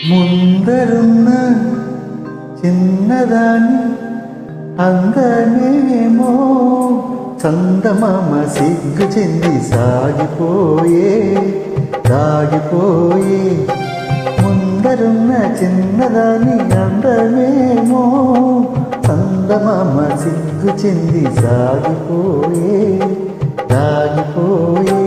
ముందరున్న చిన్నదాని అందమేమో చందమామ సిగ్గు చెంది సాగిపోయే సాగిపోయే. ముందరున్న చిన్నదాని అందమేమో చందమామ సిగ్గు చెంది సాగిపోయే సాగిపోయే.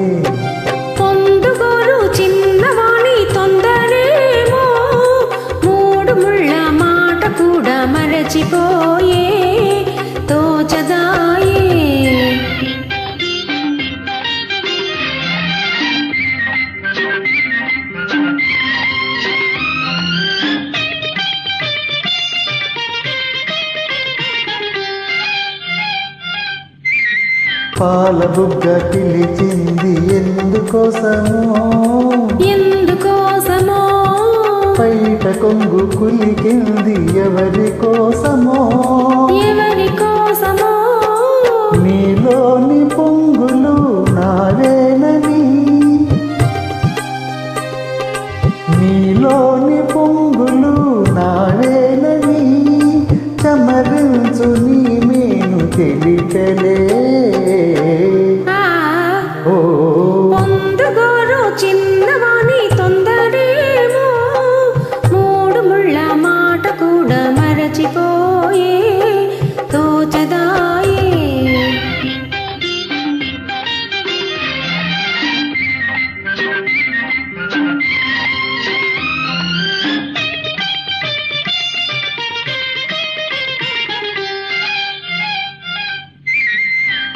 మరచిపోయే తోచదాయే. పాల బుగ్గ పిలిచింది ఎందుకోసమో ఎందుకోసమో, బయట కొంగు కులికింది ఎవరి కోసమో ఎవరి కోసమో. నీలోని పొంగులు నావేనని, నీలోని పొంగులు నావేనని చమరించు నీ మేను తెలిపలే. పొందుగోరు చిన్నవాణి తొందరేమో, మూడు ముళ్ళ మాట కూడా మరచిపోయే తోచదాయే.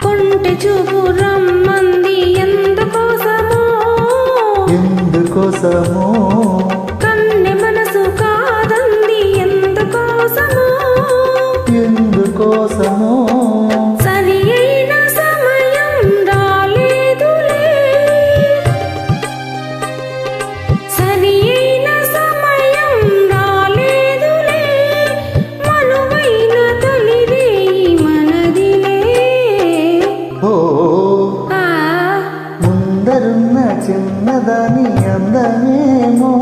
కొంటె చూపు రమ్మంది ఎందుకోసమో ఎందుకోసమో, కన్నె మనసు కాదంది ఎందుకోసమో ఎందుకోసమో. సరి అయిన సమయం రాలేదులే, సరి అయిన సమయం రాలేదులే, మనువైన తొలిరేయి మనదిలే. ముందరున్న చిన్నదాని అందమేమో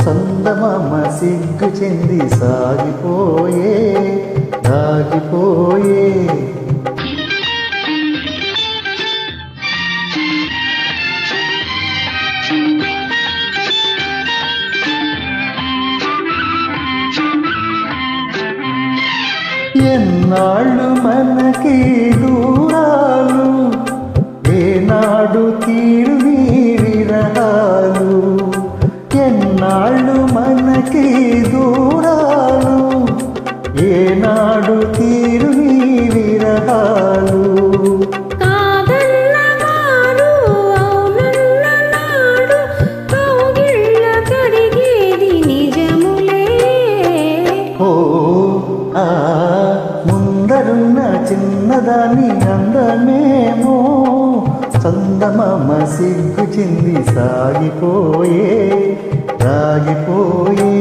చందమామ సిగ్గు చెంది సాగిపోయే సాగిపోయే. ఎన్నాళ్ళు మనకి దూరాలు, ఏనాడు తీరు నీ విరహాలు. ఎన్నాళ్ళు మనకి దూరాలు, ఏనాడు తీరు నీ విరహాలు. కాదన్నవారు అవునన్న నాడు కౌగిళ్ళ కరిగేది నిజములే. ముందరున్న చిన్నదాని అందమేమో చందమామ సిగ్గు చెంది సాగిపోయే సాగిపోయే.